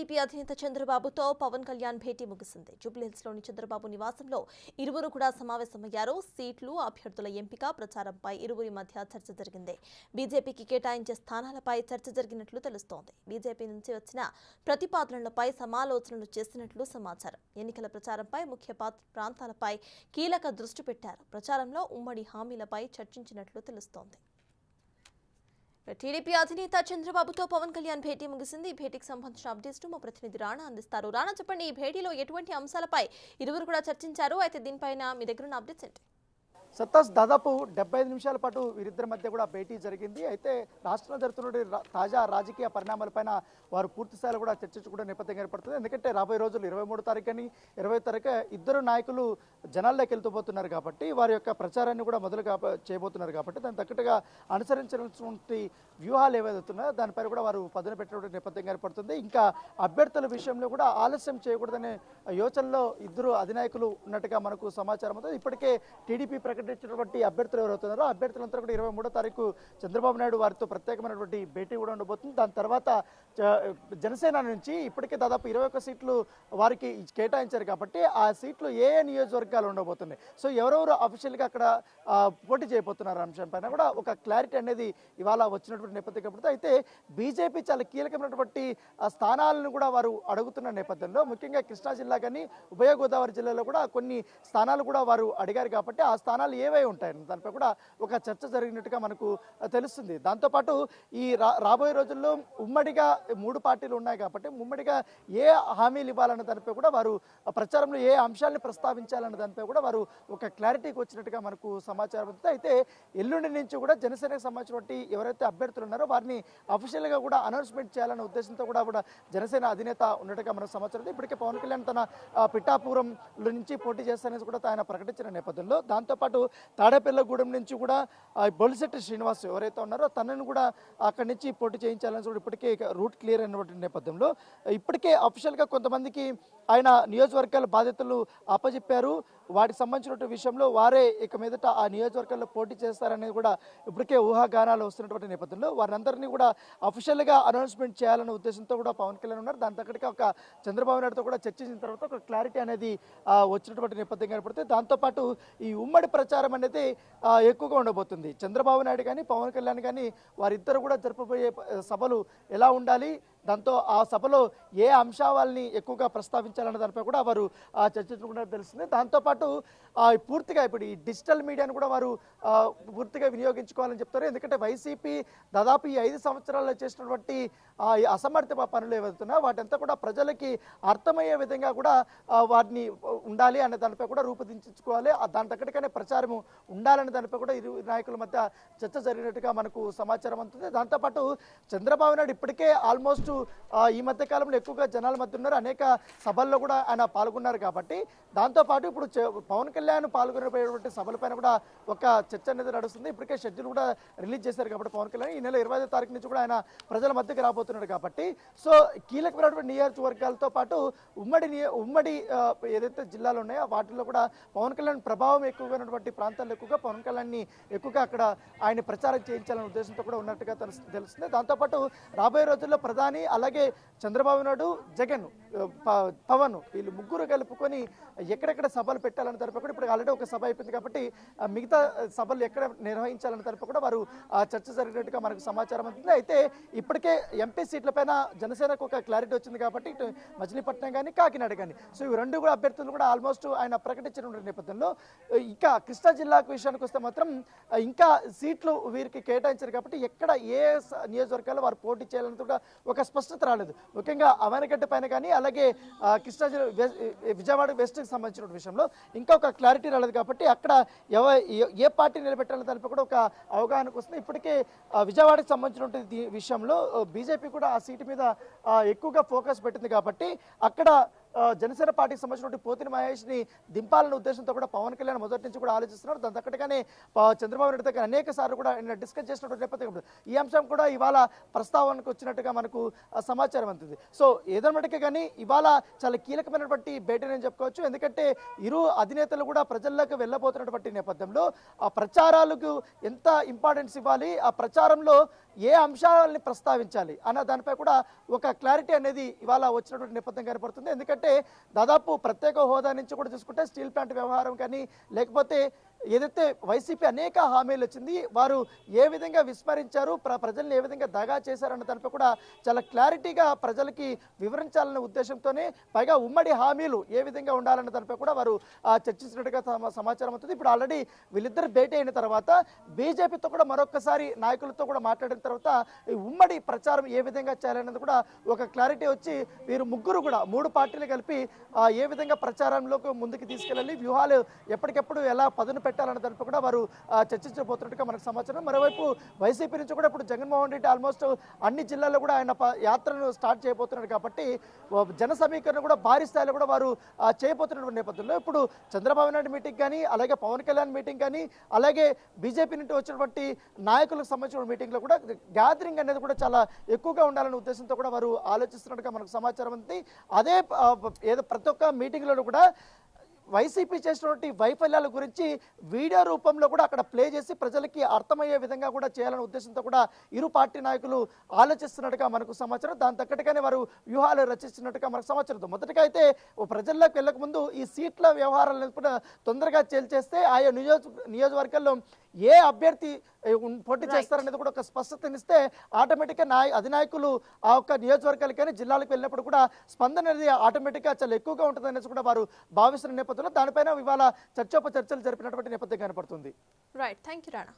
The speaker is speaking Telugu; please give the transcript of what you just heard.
టీడీపీ అధినేత చంద్రబాబుతో పవన్ కళ్యాణ్ భేటీ ముగిసింది. జూబ్లీహిల్స్లోని చంద్రబాబు నివాసంలో ఇరువురు కూడా సమావేశమయ్యారు. సీట్లు, అభ్యర్థుల ఎంపిక, ప్రచారంపై ఇరువురి మధ్య చర్చ జరిగింది. బీజేపీకి కేటాయించే స్థానాలపై చర్చ జరిగినట్లు తెలుస్తోంది. బీజేపీ నుంచి వచ్చిన ప్రతిపాదనలపై సమాలోచనలు చేసినట్లు సమాచారం. ఎన్నికల ప్రచారంపై ముఖ్య ప్రాంతాలపై కీలక దృష్టి పెట్టారు. ప్రచారంలో ఉమ్మడి హామీలపై చర్చించినట్లు తెలుస్తోంది. టీడీపీ అధినేత చంద్రబాబుతో పవన్ కళ్యాణ్ భేటీ ముగిసింది. ఈ భేటీకి సంబంధించిన అప్డేట్స్ మా ప్రతినిధి రాణా అందిస్తారు. రాణా, చెప్పండి, ఈ భేటీలో ఎటువంటి అంశాలపై ఇరువురు కూడా చర్చించారు? అయితే దీనిపైన మీ దగ్గర ఉన్న అప్డేట్స్ ఏంటి? సత్తాస్ దాదాపు 75 నిమిషాల పాటు వీరిద్దరి మధ్య కూడా భేటీ జరిగింది. అయితే రాష్ట్రంలో జరుగుతున్న తాజా రాజకీయ పరిణామాలపైన వారు పూర్తిస్థాయిలో కూడా చర్చించుకునే నేపథ్యం ఏర్పడుతుంది. ఎందుకంటే రాబోయే రోజులు 23 తారీఖుని 20 తారీఖు ఇద్దరు నాయకులు జనాల్లోకి వెళ్తూపోతున్నారు కాబట్టి వారి యొక్క ప్రచారాన్ని కూడా మొదలుగా చేయబోతున్నారు కాబట్టి దానికి తగ్గట్టుగా అనుసరించినటువంటి వ్యూహాలు ఏవైతున్నాయో దానిపైన కూడా వారు పదును పెట్టినటువంటి నేపథ్యం ఏర్పడుతుంది. ఇంకా అభ్యర్థుల విషయంలో కూడా ఆలస్యం చేయకూడదనే యోచనలో ఇద్దరు అధినాయకులు ఉన్నట్టుగా మనకు సమాచారం అవుతుంది. ఇప్పటికే టీడీపీ ప్రకటించినటువంటి అభ్యర్థులు ఎవరవుతున్నారో అభ్యర్థులంతా కూడా 23 తారీఖు చంద్రబాబు నాయుడు వారితో ప్రత్యేకమైనటువంటి భేటీ కూడా ఉండబోతుంది. దాని తర్వాత జనసేన నుంచి ఇప్పటికే దాదాపు 21 సీట్లు వారికి కేటాయించారు కాబట్టి ఆ సీట్లు ఏ నియోజకవర్గాలు ఉండబోతున్నాయి, సో ఎవరెవరు అఫీషియల్గా అక్కడ పోటీ చేయబోతున్నారు అంశం పైన కూడా ఒక క్లారిటీ అనేది ఇవాళ వచ్చినటువంటి నేపథ్యం కాబట్టి అయితే బీజేపీ చాలా కీలకమైనటువంటి స్థానాలను కూడా వారు అడుగుతున్న నేపథ్యంలో ముఖ్యంగా కృష్ణా జిల్లా కానీ ఉభయ గోదావరి జిల్లాలో కూడా కొన్ని స్థానాలు కూడా వారు అడిగారు కాబట్టి ఆ స్థానాలు ఏవై ఉంటాయని దానిపై కూడా ఒక చర్చ జరిగినట్టుగా మనకు తెలుస్తుంది. దాంతోపాటు ఈ రాబోయే రోజుల్లో ఉమ్మడిగా 3 పార్టీలు ఉన్నాయి కాబట్టి ఉమ్మడిగా ఏ హామీలు ఇవ్వాలన్న దానిపై కూడా వారు ప్రచారంలో ఏ అంశాలను ప్రస్తావించాలన్న దానిపై కూడా వారు ఒక క్లారిటీకి వచ్చినట్టుగా మనకు సమాచారం ఉంది. అయితే ఎల్లుండి నుంచి కూడా జనసేనకు సంబంధించినటువంటి ఎవరైతే అభ్యర్థులు ఉన్నారో వారిని అఫీషియల్గా కూడా అనౌన్స్మెంట్ చేయాలన్న ఉద్దేశంతో కూడా జనసేన అధినేత ఉన్నట్టుగా మనకు సమాచారం ఉంది. ఇప్పటికే పవన్ కళ్యాణ్ తన పిఠాపురం నుంచి పోటీ చేస్తానని కూడా ఆయన ప్రకటించిన నేపథ్యంలో దాంతోపాటు తాడేపల్లిగూడెం నుంచి కూడా బొలిశెట్టి శ్రీనివాస్ ఎవరైతే ఉన్నారో తనను కూడా అక్కడి నుంచి పోటీ చేయించాలని కూడా ఇప్పటికే రూట్ క్లియర్ అయినటువంటి నేపథ్యంలో ఇప్పటికే అఫీషియల్గా కొంతమందికి ఆయన నియోజకవర్గాల బాధ్యతలు అప్పచెప్పారు. వాటికి సంబంధించినటువంటి విషయంలో వారే ఇక మీదట ఆ నియోజకవర్గాల్లో పోటీ చేస్తారనేది కూడా ఇప్పటికే ఊహాగానాలు వస్తున్నటువంటి నేపథ్యంలో వారందరినీ కూడా అఫీషియల్గా అనౌన్స్మెంట్ చేయాలనే ఉద్దేశంతో కూడా పవన్ కళ్యాణ్ ఉన్నారు. దాని తగ్గట్టుగా ఒక చంద్రబాబు నాయుడుతో కూడా చర్చించిన తర్వాత ఒక క్లారిటీ అనేది వచ్చినటువంటి నేపథ్యం ఏర్పడుతుంది. దాంతోపాటు ఈ ఉమ్మడి ప్రచారం అనేది ఎక్కువగా ఉండబోతుంది. చంద్రబాబు నాయుడు కానీ పవన్ కళ్యాణ్ కానీ వారిద్దరు కూడా జరపబోయే సభలు ఎలా ఉండాలి, దాంతో ఆ సభలో ఏ అంశాలని ఎక్కువగా ప్రస్తావించాలన్న దానిపై కూడా వారు చర్చించుకుంటారని తెలుస్తుంది. దాంతోపాటు పూర్తిగా ఇప్పుడు ఈ డిజిటల్ మీడియాను కూడా వారు పూర్తిగా వినియోగించుకోవాలని చెప్తారు. ఎందుకంటే వైసీపీ దాదాపు ఈ 5 సంవత్సరాల్లో చేసినటువంటి అసమర్థ పనులు ఏవైతున్నాయో వాటంతా కూడా ప్రజలకి అర్థమయ్యే విధంగా కూడా వాటిని ఉండాలి అనే దానిపై కూడా రూపుదిద్దుకోవాలి. దాని తగ్గట్టుగానే ప్రచారం ఉండాలనే దానిపై కూడా ఇరు నాయకుల మధ్య చర్చ జరిగినట్టుగా మనకు సమాచారం అందుతుంది. దాంతోపాటు చంద్రబాబు నాయుడు ఇప్పటికే ఆల్మోస్ట్ ఈ మధ్య కాలంలో ఎక్కువగా జనాల మధ్య ఉన్నారు, అనేక సభల్లో కూడా ఆయన పాల్గొన్నారు కాబట్టి దాంతోపాటు ఇప్పుడు పవన్ కళ్యాణ్ పాల్గొనబోయేటువంటి సభలపైన కూడా ఒక చర్చ అనేది నడుస్తుంది. ఇప్పటికే షెడ్యూల్ కూడా రిలీజ్ చేశారు కాబట్టి పవన్ కళ్యాణ్ ఈ నెల 25వ తారీఖు నుంచి కూడా ఆయన ప్రజల మధ్యకి రాబోతున్నాడు కాబట్టి సో కీలకమైనటువంటి నియోజకవర్గాలతో పాటు ఉమ్మడి ఏదైతే జిల్లాలు ఉన్నాయో వాటిల్లో కూడా పవన్ కళ్యాణ్ ప్రభావం ఎక్కువగా ఉన్నటువంటి ప్రాంతాల్లో ఎక్కువగా పవన్ కళ్యాణ్ని ఎక్కువగా అక్కడ ఆయన ప్రచారం చేయించాలనే ఉద్దేశంతో కూడా ఉన్నట్టుగా తెలుస్తుంది. దాంతోపాటు రాబోయే రోజుల్లో ప్రధాని అలాగే చంద్రబాబు నాయుడు, జగన్, పవన్ వీళ్ళు ముగ్గురు కలుపుకొని ఎక్కడెక్కడ సభలు పెట్టాలని తరపు కూడా ఇప్పుడు ఆల్రెడీ ఒక సభ అయిపోయింది కాబట్టి మిగతా సభలు ఎక్కడ నిర్వహించాలని తరపు కూడా వారు చర్చ జరిగినట్టుగా మనకు సమాచారం అవుతుంది. అయితే ఇప్పటికే ఎంపీ సీట్లపైన జనసేనకు ఒక క్లారిటీ వచ్చింది కాబట్టి ఇటు మచిలీపట్నం కానీ కాకినాడ కానీ సో ఇవి 2 కూడా అభ్యర్థులు కూడా ఆల్మోస్ట్ ఆయన ప్రకటించిన నేపథ్యంలో ఇంకా కృష్ణా జిల్లాకు విషయానికి వస్తే మాత్రం ఇంకా సీట్లు వీరికి కేటాయించారు కాబట్టి ఎక్కడ ఏ నియోజకవర్గాల్లో వారు పోటీ చేయాలని కూడా ఒక స్పష్టత రాలేదు. ముఖ్యంగా అవనగడ్డ పైన కానీ అలాగే కృష్ణా జిల్లా విజయవాడ వెస్ట్కి సంబంధించిన విషయంలో ఇంకా ఒక క్లారిటీ రాలేదు కాబట్టి అక్కడ ఏ పార్టీ నిలబెట్టాలని దానిపై కూడా ఒక అవగాహనకు వస్తుంది. ఇప్పటికే విజయవాడకి సంబంధించిన విషయంలో బీజేపీ కూడా ఆ సీటు మీద ఎక్కువగా ఫోకస్ పెట్టింది కాబట్టి అక్కడ జనసేన పార్టీకి సంబంధించిన పోతిని మహేష్ని దింపాలన్న ఉద్దేశంతో కూడా పవన్ కళ్యాణ్ మొదటి నుంచి కూడా ఆలోచిస్తున్నారు. దాని తగ్గట్టుగానే చంద్రబాబు నాయుడు దగ్గర అనేక సార్లు కూడా డిస్కస్ చేసినటువంటి నేపథ్యం ఈ అంశం కూడా ఇవాళ ప్రస్తావనకు వచ్చినట్టుగా మనకు సమాచారం అందుతుంది. సో ఏదన్నటికీ కానీ ఇవాళ చాలా కీలకమైనటువంటి భేటీ అని చెప్పుకోవచ్చు. ఎందుకంటే ఇరు అధినేతలు కూడా ప్రజల్లోకి వెళ్ళబోతున్నటువంటి నేపథ్యంలో ఆ ప్రచారాలకు ఎంత ఇంపార్టెన్స్ ఇవ్వాలి, ఆ ప్రచారంలో ఏ అంశాలని ప్రస్తావించాలి అన్న దానిపై కూడా ఒక క్లారిటీ అనేది ఇవాళ వచ్చినటువంటి నేపథ్యం కనపడుతుంది. ఎందుకంటే దాదాపు ప్రత్యేక హోదా నుంచి కూడా చూసుకుంటే స్టీల్ ప్లాంట్ వ్యవహారం కానీ లేకపోతే ఏదైతే వైసీపీ అనేక హామీలు వచ్చింది వారు ఏ విధంగా విస్మరించారు, ప్రజల్ని ఏ విధంగా దగా చేశారన్న దానిపై కూడా చాలా క్లారిటీగా ప్రజలకి వివరించాలనే ఉద్దేశంతోనే పైగా ఉమ్మడి హామీలు ఏ విధంగా ఉండాలన్న దానిపై కూడా వారు చర్చించినట్టుగా సమాచారం అవుతుంది. ఇప్పుడు ఆల్రెడీ వీళ్ళిద్దరు భేటీ అయిన తర్వాత బీజేపీతో కూడా మరొకసారి నాయకులతో కూడా మాట్లాడిన తర్వాత ఈ ఉమ్మడి ప్రచారం ఏ విధంగా చేయాలనేది కూడా ఒక క్లారిటీ వచ్చి వీరు ముగ్గురు కూడా 3 పార్టీలు కలిపి ఏ విధంగా ప్రచారంలోకి ముందుకు తీసుకెళ్ళాలి, వ్యూహాలు ఎప్పటికెప్పుడు ఎలా పదును పెట్టాలన్న దానిపై కూడా వారు చర్చించబోతున్నట్టుగా మనకు సమాచారం. మరోవైపు వైసీపీ నుంచి కూడా ఇప్పుడు జగన్మోహన్ రెడ్డి ఆల్మోస్ట్ అన్ని జిల్లాల్లో కూడా ఆయన యాత్రను స్టార్ట్ చేయబోతున్నారు కాబట్టి జన సమీకరణ కూడా భారీ స్థాయిలో కూడా వారు చేయబోతున్నటువంటి నేపథ్యంలో ఇప్పుడు చంద్రబాబు నాయుడు మీటింగ్ కానీ అలాగే పవన్ కళ్యాణ్ మీటింగ్ కానీ అలాగే బీజేపీ నుండి వచ్చినటువంటి నాయకులకు సంబంధించిన మీటింగ్లో కూడా గ్యాదరింగ్ అనేది కూడా చాలా ఎక్కువగా ఉండాలనే ఉద్దేశంతో కూడా వారు ఆలోచిస్తున్నట్టుగా మనకు సమాచారం ఉంది. అదే ఏదో ప్రతి ఒక్క మీటింగ్లో కూడా వైసీపీ చేసినటువంటి వైఫల్యాల గురించి వీడియో రూపంలో కూడా అక్కడ ప్లే చేసి ప్రజలకి అర్థమయ్యే విధంగా కూడా చేయాలనే ఉద్దేశంతో కూడా ఇరు పార్టీ నాయకులు ఆలోచిస్తున్నట్టుగా మనకు సమాచారం. దాని తగ్గట్టుగానే వారు వ్యూహాలు రచిస్తున్నట్టుగా మనకు సమాచారం. మొదటగా అయితే ప్రజల్లోకి వెళ్ళక ముందు ఈ సీట్ల వ్యవహారాలను కూడా తొందరగా చేల్చేస్తే ఆయా నియోజకవర్గాల్లో ఏ అభ్యర్థి పోటీ చేస్తారనేది కూడా ఒక స్పష్టతనిస్తే ఆటోమేటిక్గా అధినాయకులు ఆ ఒక్క నియోజకవర్గాలకైనా జిల్లాలకు వెళ్ళినప్పుడు కూడా స్పందన అనేది ఆటోమేటిక్గా చాలా ఎక్కువగా ఉంటుంది అనేసి కూడా వారు భావిస్తున్న నేపథ్యంలో దానిపైన ఇవాళ చర్చోపచర్చలు జరిపినటువంటి నేపథ్యం కనపడుతుంది. Right, thank you Rana.